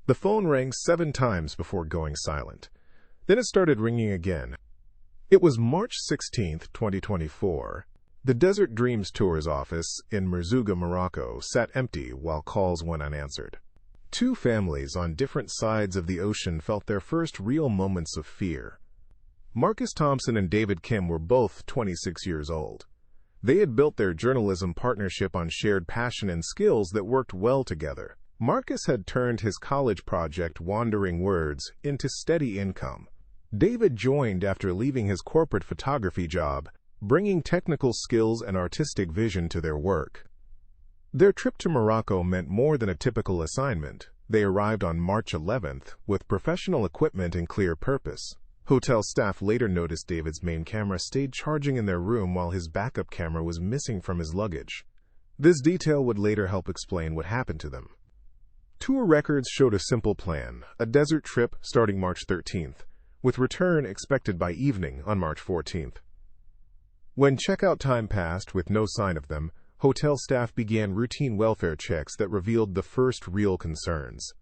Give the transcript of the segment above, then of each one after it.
The phone rang 7 times before going silent. Then it started ringing again. It was March 16, 2024. The Desert Dreams Tours office in Merzouga, Morocco, sat empty while calls went unanswered. Two families on different sides of the ocean felt their first real moments of fear. Marcus Thompson and David Kim were both 26 years old. They had built their journalism partnership on shared passion and skills that worked well together. Marcus had turned his college project, Wandering Words, into steady income. David joined after leaving his corporate photography job, bringing technical skills and artistic vision to their work. Their trip to Morocco meant more than a typical assignment. They arrived on March 11th with professional equipment and clear purpose. Hotel staff later noticed David's main camera stayed charging in their room while his backup camera was missing from his luggage. This detail would later help explain what happened to them. Tour records showed a simple plan, a desert trip starting March 13th, with return expected by evening on March 14th. When checkout time passed with no sign of them, hotel staff began routine welfare checks that revealed the first real concerns.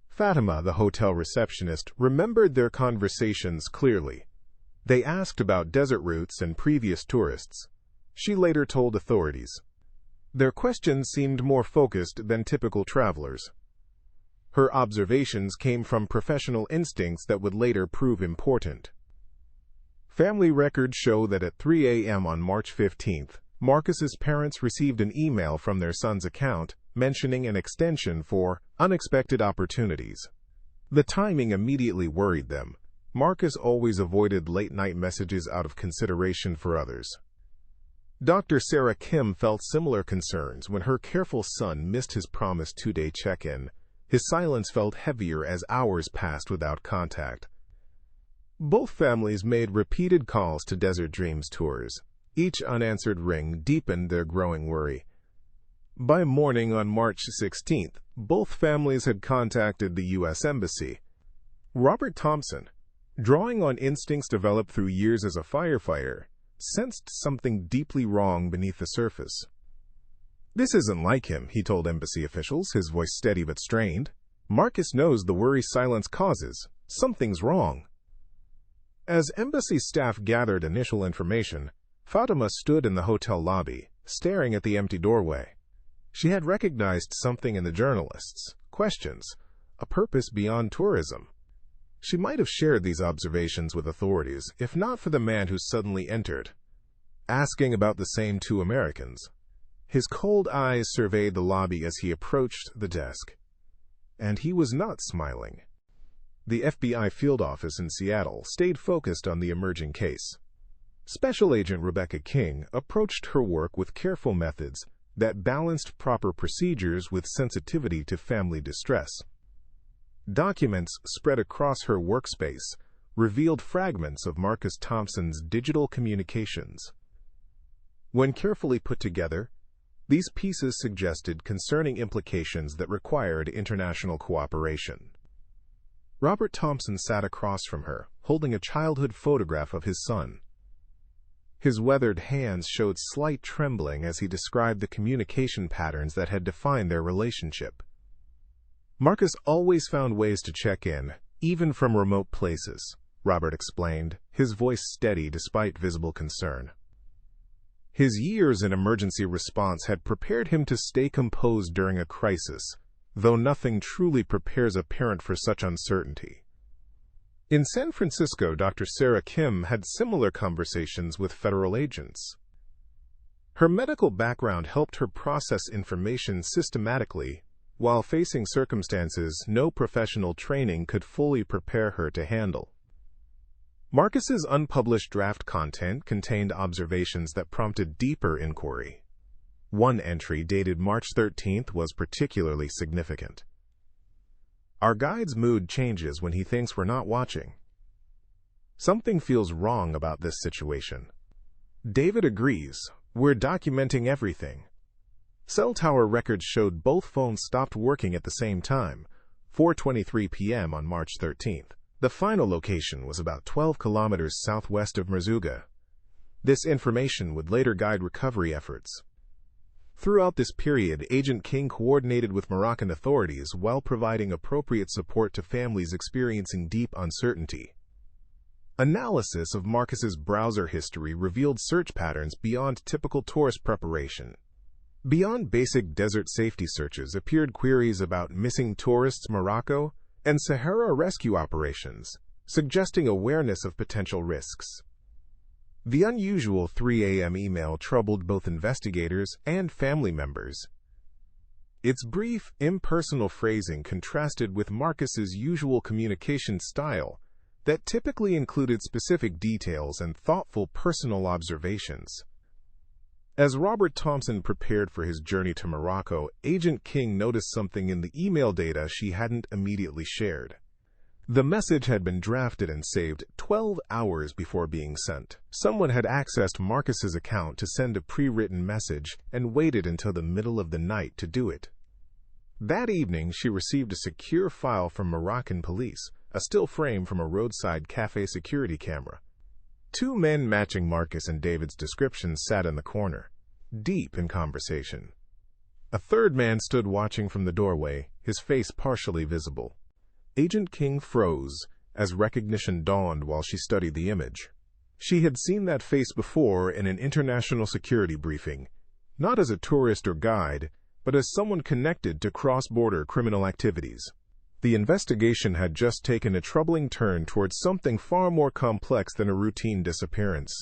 Fatima, the hotel receptionist, remembered their conversations clearly. They asked about desert routes and previous tourists. She later told authorities. Their questions seemed more focused than typical travelers. Her observations came from professional instincts that would later prove important. Family records show that at 3 a.m. on March 15th, Marcus's parents received an email from their son's account mentioning an extension for unexpected opportunities. The timing immediately worried them. Marcus always avoided late-night messages out of consideration for others. Dr. Sarah Kim felt similar concerns when her careful son missed his promised 2-day check-in. His silence felt heavier as hours passed without contact. Both families made repeated calls to Desert Dreams Tours. Each unanswered ring deepened their growing worry. By morning on March 16th, both families had contacted the U.S. Embassy. Robert Thompson, drawing on instincts developed through years as a firefighter, sensed something deeply wrong beneath the surface. "This isn't like him," he told embassy officials, his voice steady but strained. "Marcus knows the worry silence causes. Something's wrong." As embassy staff gathered initial information, Fatima stood in the hotel lobby, staring at the empty doorway. She had recognized something in the journalists' questions, a purpose beyond tourism. She might have shared these observations with authorities, if not for the man who suddenly entered, asking about the same two Americans. His cold eyes surveyed the lobby as he approached the desk. And he was not smiling. The FBI field office in Seattle stayed focused on the emerging case. Special Agent Rebecca King approached her work with careful methods that balanced proper procedures with sensitivity to family distress. Documents spread across her workspace revealed fragments of Marcus Thompson's digital communications. When carefully put together, these pieces suggested concerning implications that required international cooperation. Robert Thompson sat across from her, holding a childhood photograph of his son. His weathered hands showed slight trembling as he described the communication patterns that had defined their relationship. "Marcus always found ways to check in, even from remote places," Robert explained, his voice steady despite visible concern. His years in emergency response had prepared him to stay composed during a crisis, though nothing truly prepares a parent for such uncertainty. In San Francisco, Dr. Sarah Kim had similar conversations with federal agents. Her medical background helped her process information systematically, while facing circumstances no professional training could fully prepare her to handle. Marcus's unpublished draft content contained observations that prompted deeper inquiry. One entry dated March 13th was particularly significant. "Our guide's mood changes when he thinks we're not watching. Something feels wrong about this situation. David agrees. We're documenting everything." Cell tower records showed both phones stopped working at the same time, 4:23 p.m. on March 13th. The final location was about 12 kilometers southwest of Merzouga. This information would later guide recovery efforts. Throughout this period, Agent King coordinated with Moroccan authorities while providing appropriate support to families experiencing deep uncertainty. Analysis of Marcus's browser history revealed search patterns beyond typical tourist preparation. Beyond basic desert safety searches appeared queries about missing tourists, Morocco, and Sahara rescue operations, suggesting awareness of potential risks. The unusual 3 a.m. email troubled both investigators and family members. Its brief, impersonal phrasing contrasted with Marcus's usual communication style that typically included specific details and thoughtful personal observations. As Robert Thompson prepared for his journey to Morocco, Agent King noticed something in the email data she hadn't immediately shared. The message had been drafted and saved 12 hours before being sent. Someone had accessed Marcus's account to send a pre-written message and waited until the middle of the night to do it. That evening, she received a secure file from Moroccan police, a still frame from a roadside cafe security camera. 2 men matching Marcus and David's descriptions sat in the corner, deep in conversation. A third man stood watching from the doorway, his face partially visible. Agent King froze as recognition dawned while she studied the image. She had seen that face before in an international security briefing, not as a tourist or guide, but as someone connected to cross-border criminal activities. The investigation had just taken a troubling turn towards something far more complex than a routine disappearance.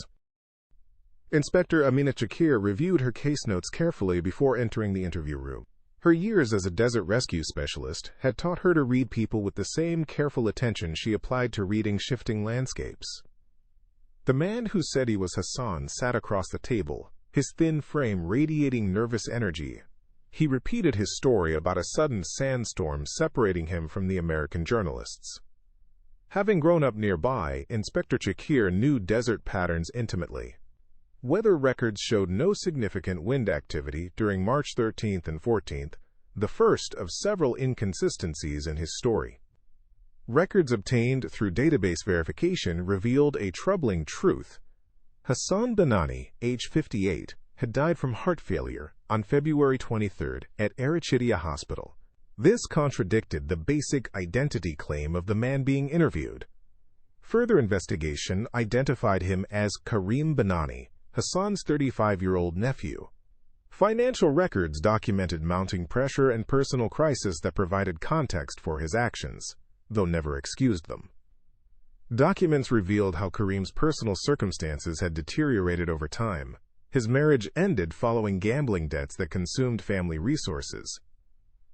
Inspector Amina Chakir reviewed her case notes carefully before entering the interview room. Her years as a desert rescue specialist had taught her to read people with the same careful attention she applied to reading shifting landscapes. The man who said he was Hassan sat across the table, his thin frame radiating nervous energy. He repeated his story about a sudden sandstorm separating him from the American journalists. Having grown up nearby, Inspector Chakir knew desert patterns intimately. Weather records showed no significant wind activity during March 13th and 14th, the first of several inconsistencies in his story. Records obtained through database verification revealed a troubling truth. Hassan Banani, age 58, had died from heart failure on February 23rd at Arachidia Hospital. This contradicted the basic identity claim of the man being interviewed. Further investigation identified him as Karim Banani, Hassan's 35-year-old nephew. Financial records documented mounting pressure and personal crisis that provided context for his actions, though never excused them. Documents revealed how Karim's personal circumstances had deteriorated over time. His marriage ended following gambling debts that consumed family resources.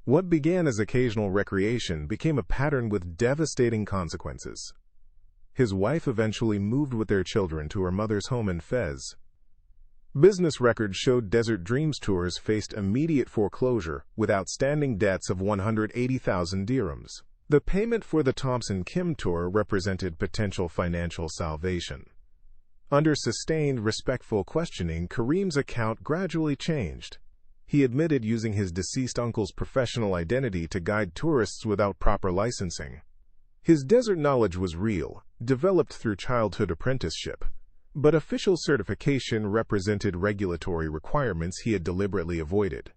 What began as occasional recreation became a pattern with devastating consequences. His wife eventually moved with their children to her mother's home in Fez. Business records showed Desert Dreams Tours faced immediate foreclosure with outstanding debts of 180,000 dirhams. The payment for the Thompson Kim tour represented potential financial salvation. Under sustained, respectful questioning, Karim's account gradually changed. He admitted using his deceased uncle's professional identity to guide tourists without proper licensing. His desert knowledge was real, developed through childhood apprenticeship, but official certification represented regulatory requirements he had deliberately avoided.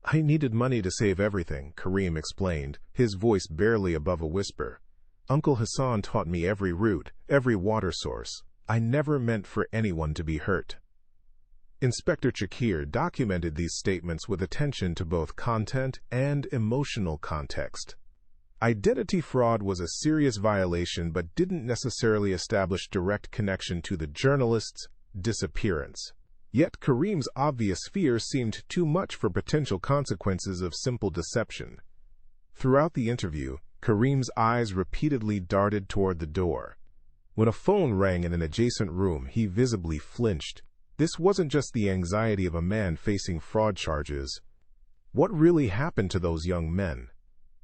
"I needed money to save everything," Karim explained, his voice barely above a whisper. "Uncle Hassan taught me every route, every water source. I never meant for anyone to be hurt." Inspector Chakir documented these statements with attention to both content and emotional context. Identity fraud was a serious violation but didn't necessarily establish direct connection to the journalist's disappearance. Yet Karim's obvious fear seemed too much for potential consequences of simple deception. Throughout the interview, Karim's eyes repeatedly darted toward the door. When a phone rang in an adjacent room, he visibly flinched. This wasn't just the anxiety of a man facing fraud charges. What really happened to those young men?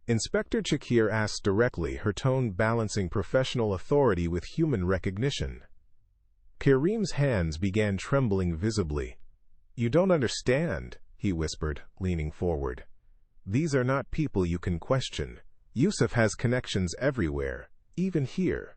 Inspector Chakir asked directly, her tone balancing professional authority with human recognition. Karim's hands began trembling visibly. "You don't understand," he whispered, leaning forward. "These are not people you can question. Yusuf has connections everywhere, even here."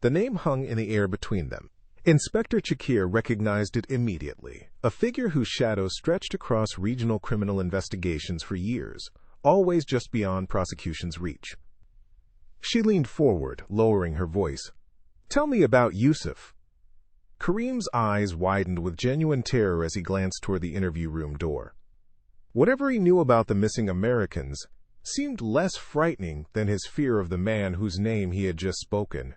The name hung in the air between them. Inspector Chakir recognized it immediately, a figure whose shadow stretched across regional criminal investigations for years, always just beyond prosecution's reach. She leaned forward, lowering her voice. "Tell me about Yusuf." Kareem's eyes widened with genuine terror as he glanced toward the interview room door. Whatever he knew about the missing Americans seemed less frightening than his fear of the man whose name he had just spoken.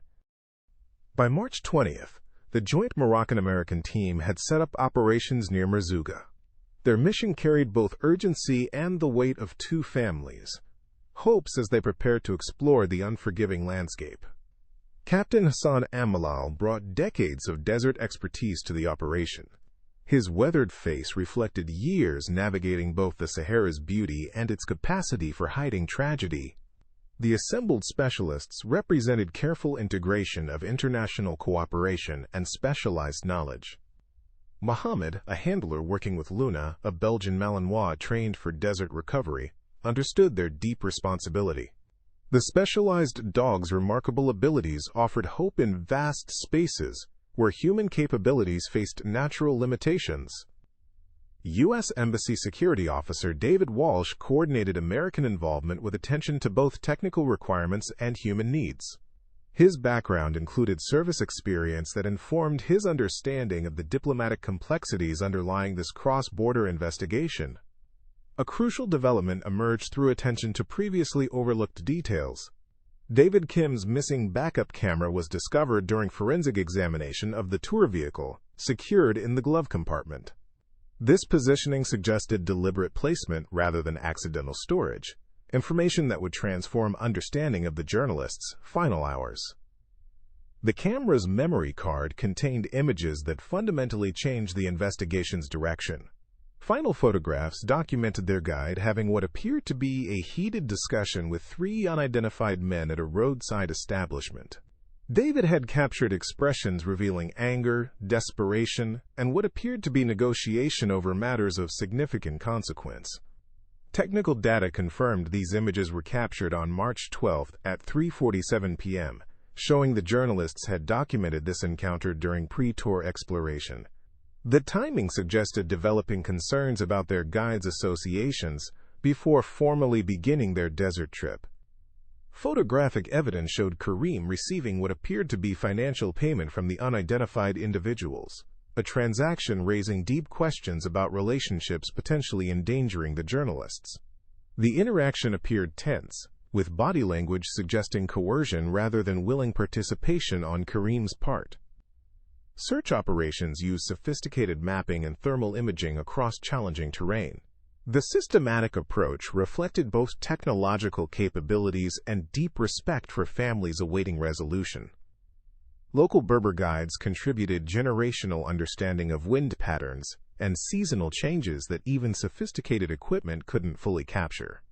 By March 20th, the joint Moroccan-American team had set up operations near Merzouga. Their mission carried both urgency and the weight of two families' hopes as they prepared to explore the unforgiving landscape. Captain Hassan Amalal brought decades of desert expertise to the operation. His weathered face reflected years navigating both the Sahara's beauty and its capacity for hiding tragedy. The assembled specialists represented careful integration of international cooperation and specialized knowledge. Mohammed, a handler working with Luna, a Belgian Malinois trained for desert recovery, understood their deep responsibility. The specialized dog's remarkable abilities offered hope in vast spaces where human capabilities faced natural limitations. U.S. Embassy Security Officer David Walsh coordinated American involvement with attention to both technical requirements and human needs. His background included service experience that informed his understanding of the diplomatic complexities underlying this cross-border investigation. A crucial development emerged through attention to previously overlooked details. David Kim's missing backup camera was discovered during forensic examination of the tour vehicle, secured in the glove compartment. This positioning suggested deliberate placement rather than accidental storage, information that would transform understanding of the journalist's final hours. The camera's memory card contained images that fundamentally changed the investigation's direction. Final photographs documented their guide having what appeared to be a heated discussion with three unidentified men at a roadside establishment. David had captured expressions revealing anger, desperation, and what appeared to be negotiation over matters of significant consequence. Technical data confirmed these images were captured on March 12 at 3:47 p.m., showing the journalists had documented this encounter during pre-tour exploration. The timing suggested developing concerns about their guides' associations before formally beginning their desert trip. Photographic evidence showed Kareem receiving what appeared to be financial payment from the unidentified individuals, a transaction raising deep questions about relationships potentially endangering the journalists. The interaction appeared tense, with body language suggesting coercion rather than willing participation on Kareem's part. Search operations use sophisticated mapping and thermal imaging across challenging terrain. The systematic approach reflected both technological capabilities and deep respect for families awaiting resolution. Local Berber guides contributed generational understanding of wind patterns and seasonal changes that even sophisticated equipment couldn't fully capture.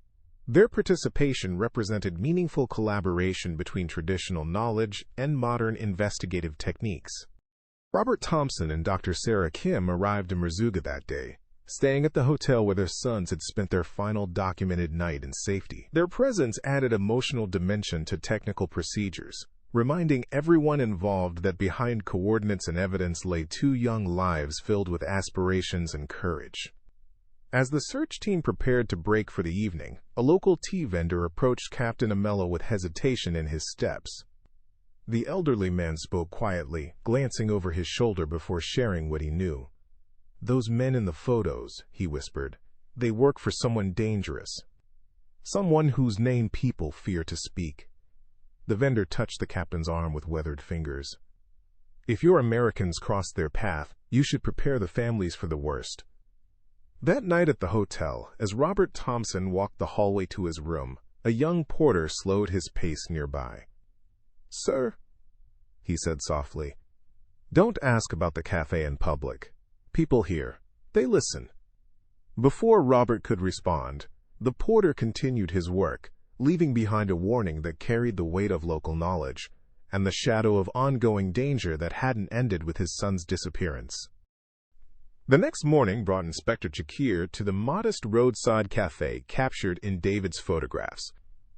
Their participation represented meaningful collaboration between traditional knowledge and modern investigative techniques. Robert Thompson and Dr. Sarah Kim arrived in Merzouga that day, staying at the hotel where their sons had spent their final documented night in safety. Their presence added emotional dimension to technical procedures, reminding everyone involved that behind coordinates and evidence lay two young lives filled with aspirations and courage. As the search team prepared to break for the evening, a local tea vendor approached Captain Amello with hesitation in his steps. The elderly man spoke quietly, glancing over his shoulder before sharing what he knew. "Those men in the photos," he whispered, "they work for someone dangerous. Someone whose name people fear to speak." The vendor touched the captain's arm with weathered fingers. "If your Americans cross their path, you should prepare the families for the worst." That night at the hotel, as Robert Thompson walked the hallway to his room, a young porter slowed his pace nearby. "Sir," he said softly, "don't ask about the cafe in public. People hear. They listen." Before Robert could respond, the porter continued his work, leaving behind a warning that carried the weight of local knowledge and the shadow of ongoing danger that hadn't ended with his son's disappearance. The next morning brought Inspector Chakir to the modest roadside cafe captured in David's photographs.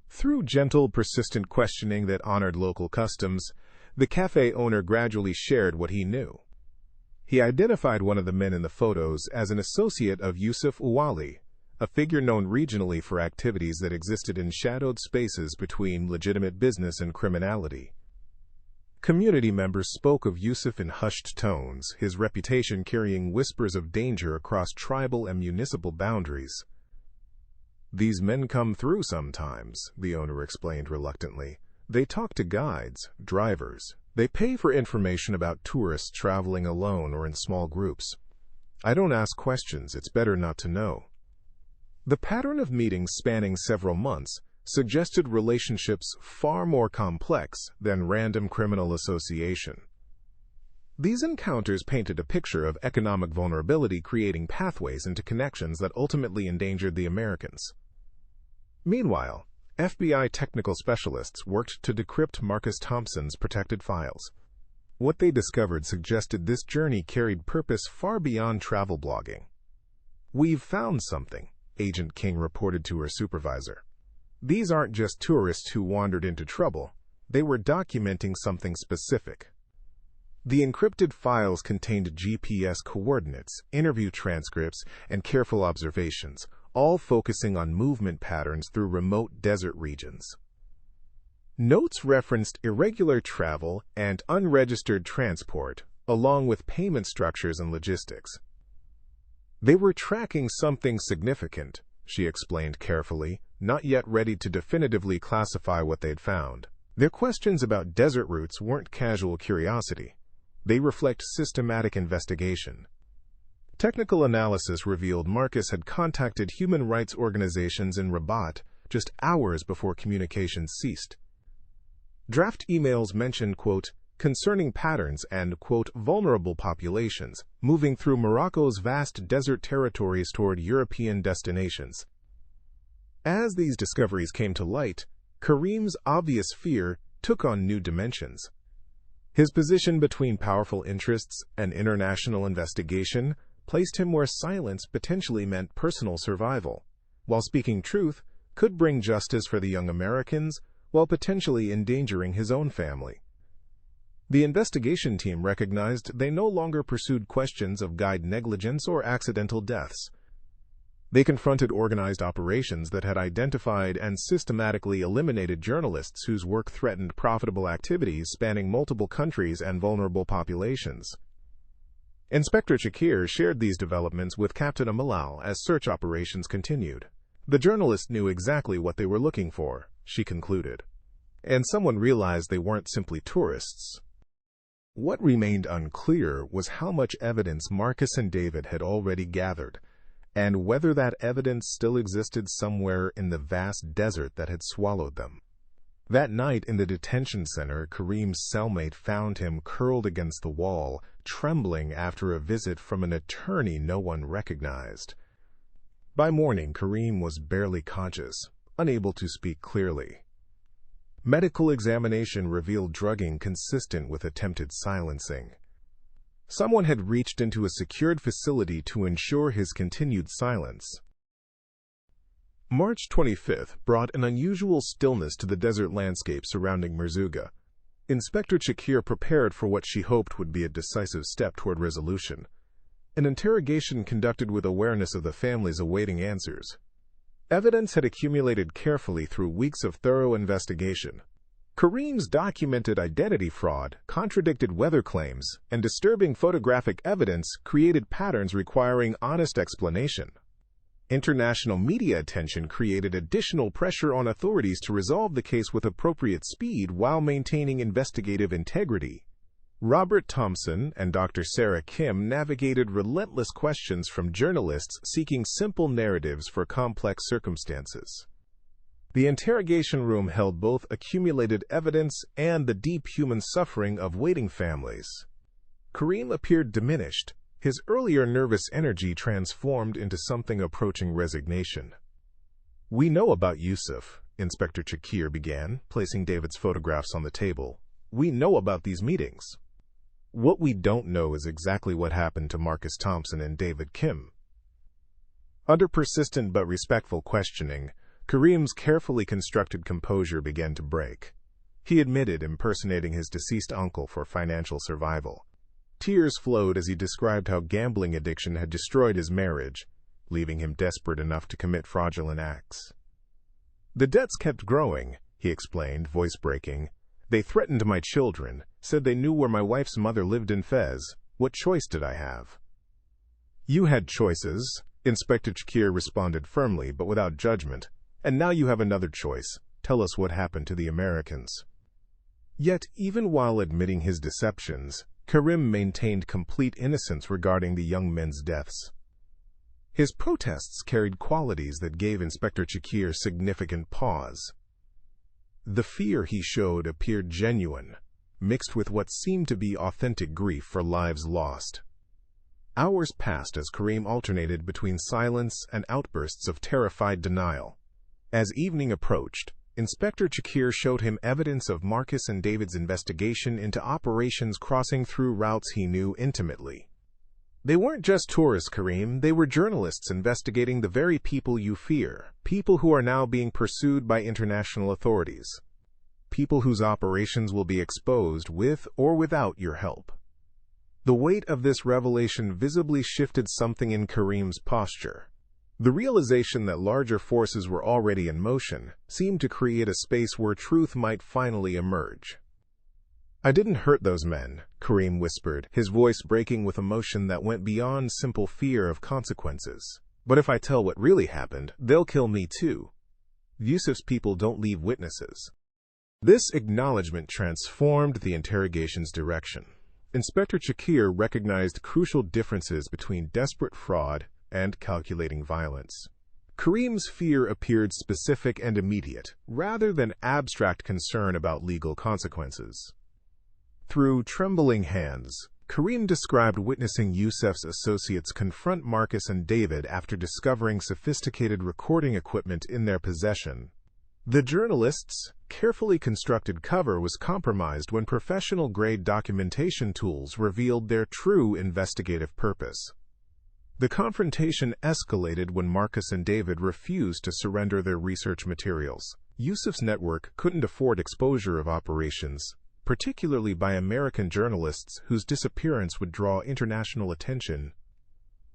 Through gentle, persistent questioning that honored local customs, The cafe owner gradually shared what he knew. He identified one of the men in the photos as an associate of Yusuf Uwali, a figure known regionally for activities that existed in shadowed spaces between legitimate business and criminality. Community members spoke of Yusuf in hushed tones, his reputation carrying whispers of danger across tribal and municipal boundaries. "These men come through sometimes," the owner explained reluctantly. "They talk to guides, drivers. They pay for information about tourists traveling alone or in small groups. I don't ask questions, it's better not to know." The pattern of meetings spanning several months suggested relationships far more complex than random criminal association. These encounters painted a picture of economic vulnerability creating pathways into connections that ultimately endangered the Americans. Meanwhile, FBI technical specialists worked to decrypt Marcus Thompson's protected files. What they discovered suggested this journey carried purpose far beyond travel blogging. "We've found something," Agent King reported to her supervisor. "These aren't just tourists who wandered into trouble. They were documenting something specific." The encrypted files contained GPS coordinates, interview transcripts, and careful observations, all focusing on movement patterns through remote desert regions. Notes referenced irregular travel and unregistered transport, along with payment structures and logistics. "They were tracking something significant," she explained carefully, not yet ready to definitively classify what they'd found. Their questions about desert routes weren't casual curiosity. They reflect systematic investigation. Technical analysis revealed Marcus had contacted human rights organizations in Rabat just hours before communications ceased. Draft emails mentioned, quote, "concerning patterns and, quote, vulnerable populations moving through Morocco's vast desert territories toward European destinations." As these discoveries came to light, Karim's obvious fear took on new dimensions. His position between powerful interests and international investigation placed him where silence potentially meant personal survival, while speaking truth could bring justice for the young Americans while potentially endangering his own family. The investigation team recognized they no longer pursued questions of guide negligence or accidental deaths. They confronted organized operations that had identified and systematically eliminated journalists whose work threatened profitable activities spanning multiple countries and vulnerable populations. Inspector Shakir shared these developments with Captain Amalal as search operations continued. "The journalists knew exactly what they were looking for," she concluded. "And someone realized they weren't simply tourists." What remained unclear was how much evidence Marcus and David had already gathered, and whether that evidence still existed somewhere in the vast desert that had swallowed them. That night in the detention center, Karim's cellmate found him curled against the wall, trembling after a visit from an attorney no one recognized. By morning, Karim was barely conscious, unable to speak clearly. Medical examination revealed drugging consistent with attempted silencing. Someone had reached into a secured facility to ensure his continued silence. March 25th brought an unusual stillness to the desert landscape surrounding Merzouga. Inspector Shakir prepared for what she hoped would be a decisive step toward resolution. An interrogation conducted with awareness of the families awaiting answers. Evidence had accumulated carefully through weeks of thorough investigation. Karim's documented identity fraud, contradicted weather claims, and disturbing photographic evidence created patterns requiring honest explanation. International media attention created additional pressure on authorities to resolve the case with appropriate speed while maintaining investigative integrity. Robert Thompson and Dr. Sarah Kim navigated relentless questions from journalists seeking simple narratives for complex circumstances. The interrogation room held both accumulated evidence and the deep human suffering of waiting families. Karim appeared diminished, his earlier nervous energy transformed into something approaching resignation. "We know about Yusuf," Inspector Shakir began, placing David's photographs on the table. "We know about these meetings. What we don't know is exactly what happened to Marcus Thompson and David Kim." Under persistent but respectful questioning, Karim's carefully constructed composure began to break. he admitted, impersonating his deceased uncle for financial survival. Tears flowed as he described how gambling addiction had destroyed his marriage, leaving him desperate enough to commit fraudulent acts. "The debts kept growing," he explained, voice breaking. "They threatened my children, said they knew where my wife's mother lived in Fez. What choice did I have?" "You had choices," Inspector Chakir responded firmly but without judgment. "And now you have another choice. Tell us what happened to the Americans." Yet, even while admitting his deceptions, Karim maintained complete innocence regarding the young men's deaths. His protests carried qualities that gave Inspector Chakir significant pause. The fear he showed appeared genuine, mixed with what seemed to be authentic grief for lives lost. Hours passed as Karim alternated between silence and outbursts of terrified denial. As evening approached, Inspector Chakir showed him evidence of Marcus and David's investigation into operations crossing through routes he knew intimately. "They weren't just tourists, Karim. They were journalists investigating the very people you fear, people who are now being pursued by international authorities, people whose operations will be exposed with or without your help." The weight of this revelation visibly shifted something in Karim's posture. The realization that larger forces were already in motion seemed to create a space where truth might finally emerge. "I didn't hurt those men," Karim whispered, his voice breaking with emotion that went beyond simple fear of consequences. "But if I tell what really happened, they'll kill me too. Yusuf's people don't leave witnesses." This acknowledgement transformed the interrogation's direction. Inspector Chakir recognized crucial differences between desperate fraud and calculating violence. Karim's fear appeared specific and immediate, rather than abstract concern about legal consequences. Through trembling hands, Karim described witnessing Yusuf's associates confront Marcus and David after discovering sophisticated recording equipment in their possession. The journalists' carefully constructed cover was compromised when professional-grade documentation tools revealed their true investigative purpose. The confrontation escalated when Marcus and David refused to surrender their research materials. Yusuf's network couldn't afford exposure of operations, particularly by American journalists whose disappearance would draw international attention.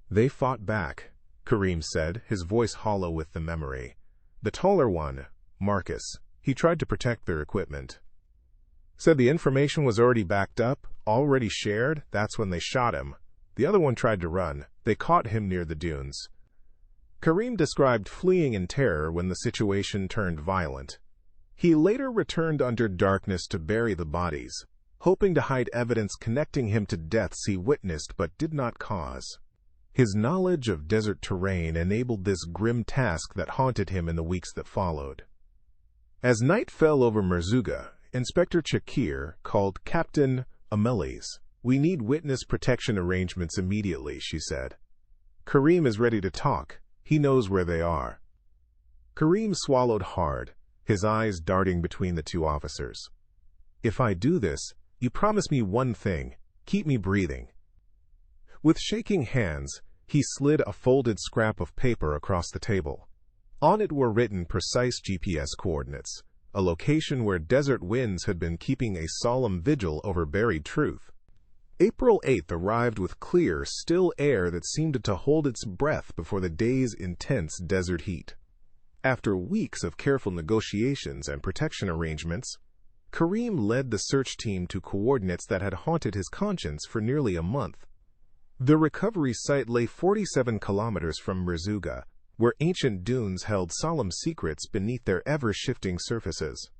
"They fought back," Karim said, his voice hollow with the memory. "The taller one, Marcus, he tried to protect their equipment. Said the information was already backed up, already shared. That's when they shot him. The other one tried to run. They caught him near the dunes." Karim described fleeing in terror when the situation turned violent. He later returned under darkness to bury the bodies, hoping to hide evidence connecting him to deaths he witnessed but did not cause. His knowledge of desert terrain enabled this grim task that haunted him in the weeks that followed. As night fell over Merzouga, Inspector Chakir called Captain Amelis. "We need witness protection arrangements immediately," she said. "Karim is ready to talk. He knows where they are." Karim swallowed hard, his eyes darting between the two officers. "If I do this, you promise me one thing: keep me breathing." With shaking hands, he slid a folded scrap of paper across the table. On it were written precise GPS coordinates, a location where desert winds had been keeping a solemn vigil over buried truth. April 8th arrived with clear, still air that seemed to hold its breath before the day's intense desert heat. After weeks of careful negotiations and protection arrangements, Karim led the search team to coordinates that had haunted his conscience for nearly a month. The recovery site lay 47 kilometers from Merzouga, where ancient dunes held solemn secrets beneath their ever-shifting surfaces.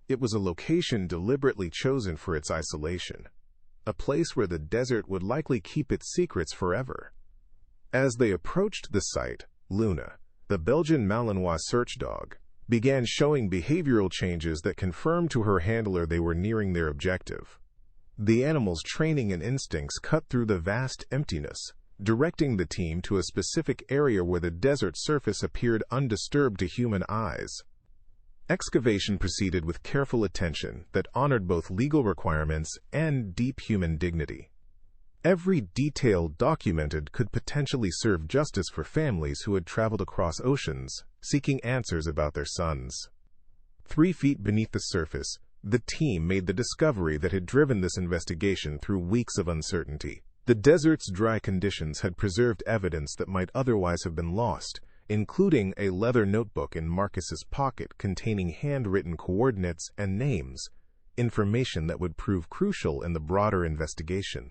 It was a location deliberately chosen for its isolation, a place where the desert would likely keep its secrets forever. As they approached the site, Luna, the Belgian Malinois search dog, began showing behavioral changes that confirmed to her handler they were nearing their objective. The animal's training and instincts cut through the vast emptiness, directing the team to a specific area where the desert surface appeared undisturbed to human eyes. Excavation proceeded with careful attention that honored both legal requirements and deep human dignity. Every detail documented could potentially serve justice for families who had traveled across oceans, seeking answers about their sons. 3 feet beneath the surface, The team made the discovery that had driven this investigation through weeks of uncertainty. The desert's dry conditions had preserved evidence that might otherwise have been lost, including a leather notebook in Marcus's pocket containing handwritten coordinates and names, information that would prove crucial in the broader investigation.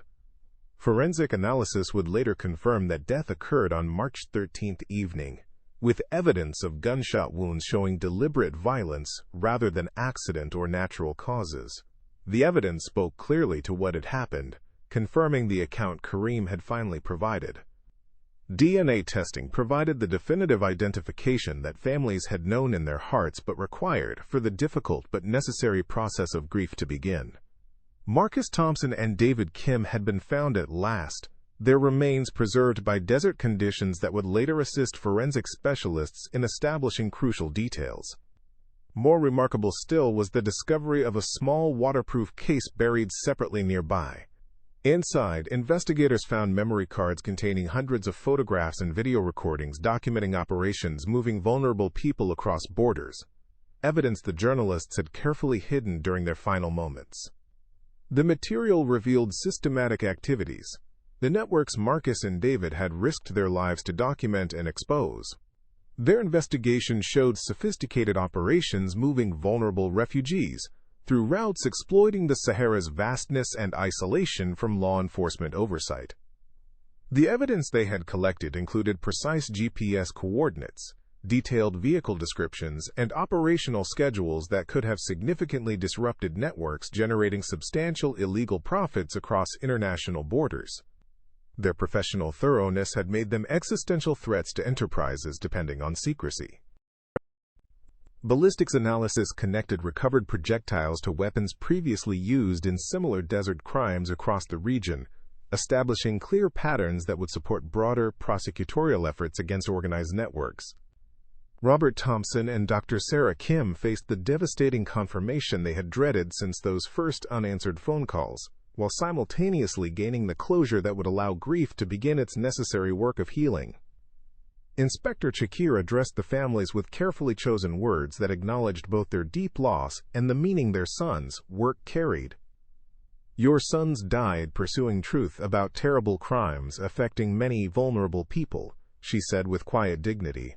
Forensic analysis would later confirm that death occurred on March 13th evening, with evidence of gunshot wounds showing deliberate violence rather than accident or natural causes. The evidence spoke clearly to what had happened, confirming the account Karim had finally provided. DNA testing provided the definitive identification that families had known in their hearts but required for the difficult but necessary process of grief to begin. Marcus Thompson and David Kim had been found at last, their remains preserved by desert conditions that would later assist forensic specialists in establishing crucial details. More remarkable still was the discovery of a small waterproof case buried separately nearby. Inside, investigators found memory cards containing hundreds of photographs and video recordings documenting operations moving vulnerable people across borders, evidence the journalists had carefully hidden during their final moments. The material revealed systematic activities the networks Marcus and David had risked their lives to document and expose. Their investigation showed sophisticated operations moving vulnerable refugees through routes exploiting the Sahara's vastness and isolation from law enforcement oversight. The evidence they had collected included precise GPS coordinates, detailed vehicle descriptions, and operational schedules that could have significantly disrupted networks generating substantial illegal profits across international borders. Their professional thoroughness had made them existential threats to enterprises depending on secrecy. Ballistics analysis connected recovered projectiles to weapons previously used in similar desert crimes across the region, establishing clear patterns that would support broader prosecutorial efforts against organized networks. Robert Thompson and Dr. Sarah Kim faced the devastating confirmation they had dreaded since those first unanswered phone calls, while simultaneously gaining the closure that would allow grief to begin its necessary work of healing. Inspector Chakir addressed the families with carefully chosen words that acknowledged both their deep loss and the meaning their sons' work carried. "Your sons died pursuing truth about terrible crimes affecting many vulnerable people," she said with quiet dignity.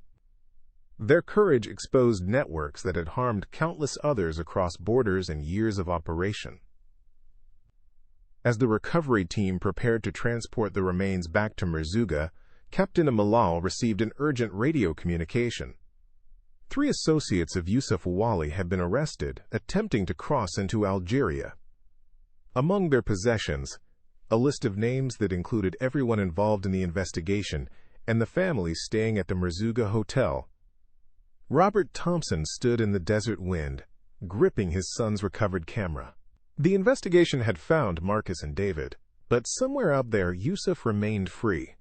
Their courage exposed networks that had harmed countless others across borders and years of operation. As the recovery team prepared to transport the remains back to Merzouga, Captain Malal received an urgent radio communication. 3 associates of Yusuf Ouali had been arrested, attempting to cross into Algeria. Among their possessions, a list of names that included everyone involved in the investigation and the families staying at the Merzouga Hotel. Robert Thompson stood in the desert wind, gripping his son's recovered camera. The investigation had found Marcus and David, but somewhere out there Yusuf remained free,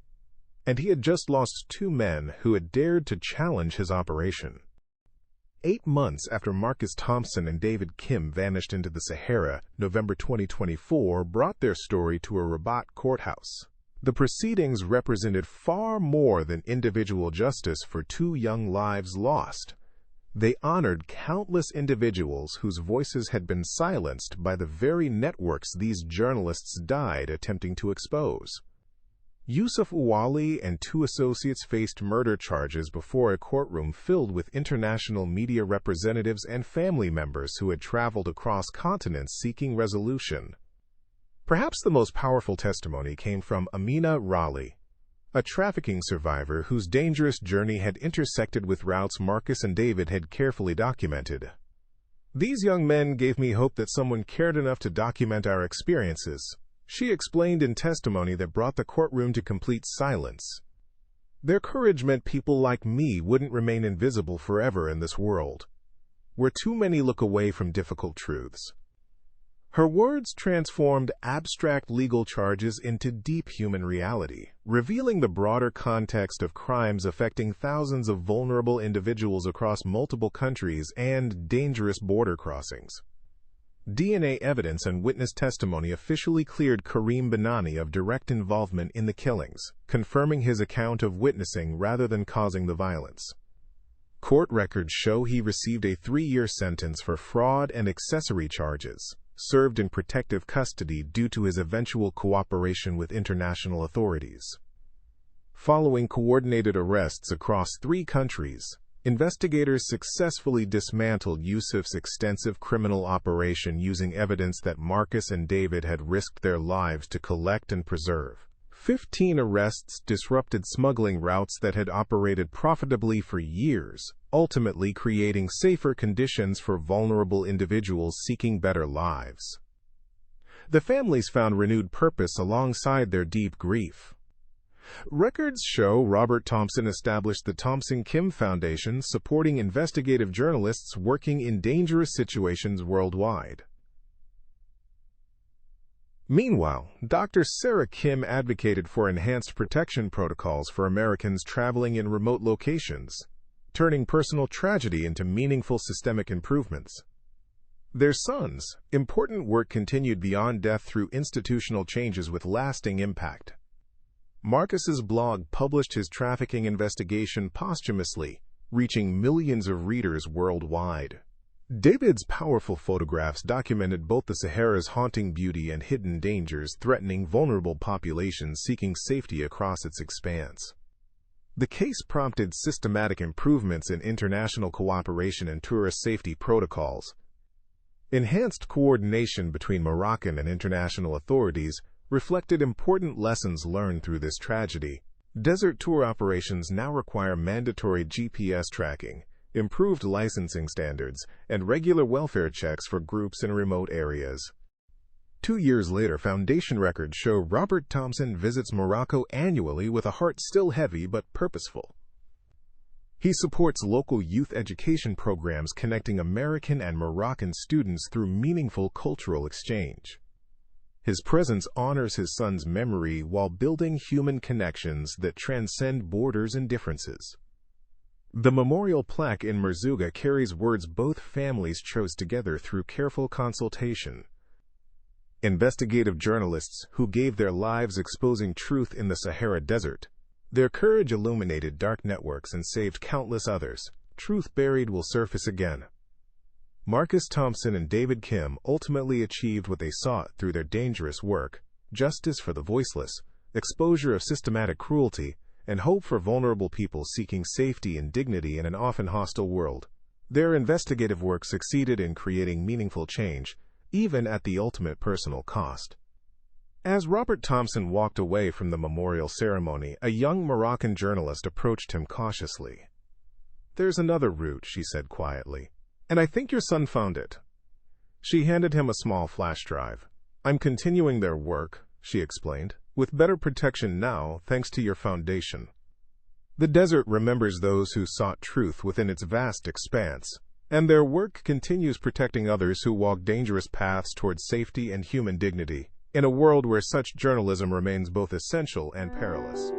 and he had just lost 2 men who had dared to challenge his operation. 8 months after Marcus Thompson and David Kim vanished into the Sahara, November 2024 brought their story to a Rabat courthouse. The proceedings represented far more than individual justice for 2 young lives lost. They honored countless individuals whose voices had been silenced by the very networks these journalists died attempting to expose. Yusuf Ouali and 2 associates faced murder charges before a courtroom filled with international media representatives and family members who had traveled across continents seeking resolution. Perhaps the most powerful testimony came from Amina Raleigh, a trafficking survivor whose dangerous journey had intersected with routes Marcus and David had carefully documented. "These young men gave me hope that someone cared enough to document our experiences," she explained in testimony that brought the courtroom to complete silence. "Their courage meant people like me wouldn't remain invisible forever in this world, where too many look away from difficult truths." Her words transformed abstract legal charges into deep human reality, revealing the broader context of crimes affecting thousands of vulnerable individuals across multiple countries and dangerous border crossings. DNA evidence and witness testimony officially cleared Karim Benani of direct involvement in the killings, confirming his account of witnessing rather than causing the violence. Court records show he received a 3-year sentence for fraud and accessory charges, served in protective custody due to his eventual cooperation with international authorities. Following coordinated arrests across 3 countries, investigators successfully dismantled Yusuf's extensive criminal operation using evidence that Marcus and David had risked their lives to collect and preserve. 15 arrests disrupted smuggling routes that had operated profitably for years, ultimately creating safer conditions for vulnerable individuals seeking better lives. The families found renewed purpose alongside their deep grief. Records show Robert Thompson established the Thompson Kim Foundation, supporting investigative journalists working in dangerous situations worldwide. Meanwhile, Dr. Sarah Kim advocated for enhanced protection protocols for Americans traveling in remote locations, turning personal tragedy into meaningful systemic improvements. Their son's important work continued beyond death through institutional changes with lasting impact. Marcus's blog published his trafficking investigation posthumously, reaching millions of readers worldwide. David's powerful photographs documented both the Sahara's haunting beauty and hidden dangers threatening vulnerable populations seeking safety across its expanse. The case prompted systematic improvements in international cooperation and tourist safety protocols. Enhanced coordination between Moroccan and international authorities reflected important lessons learned through this tragedy. Desert tour operations now require mandatory GPS tracking, improved licensing standards, and regular welfare checks for groups in remote areas. 2 years later, Foundation records show Robert Thompson visits Morocco annually with a heart still heavy but purposeful. He supports local youth education programs connecting American and Moroccan students through meaningful cultural exchange. His presence honors his son's memory while building human connections that transcend borders and differences. The memorial plaque in Merzouga carries words both families chose together through careful consultation. Investigative journalists who gave their lives exposing truth in the Sahara Desert. Their courage illuminated dark networks and saved countless others. Truth buried will surface again. Marcus Thompson and David Kim ultimately achieved what they sought through their dangerous work: justice for the voiceless, exposure of systematic cruelty, and hope for vulnerable people seeking safety and dignity in an often hostile world. Their investigative work succeeded in creating meaningful change, even at the ultimate personal cost. As Robert Thompson walked away from the memorial ceremony, a young Moroccan journalist approached him cautiously. "There's another route," she said quietly, "and I think your son found it." She handed him a small flash drive. "I'm continuing their work," she explained, "with better protection now thanks to your foundation." The desert remembers those who sought truth within its vast expanse, and their work continues protecting others who walk dangerous paths towards safety and human dignity, in a world where such journalism remains both essential and perilous.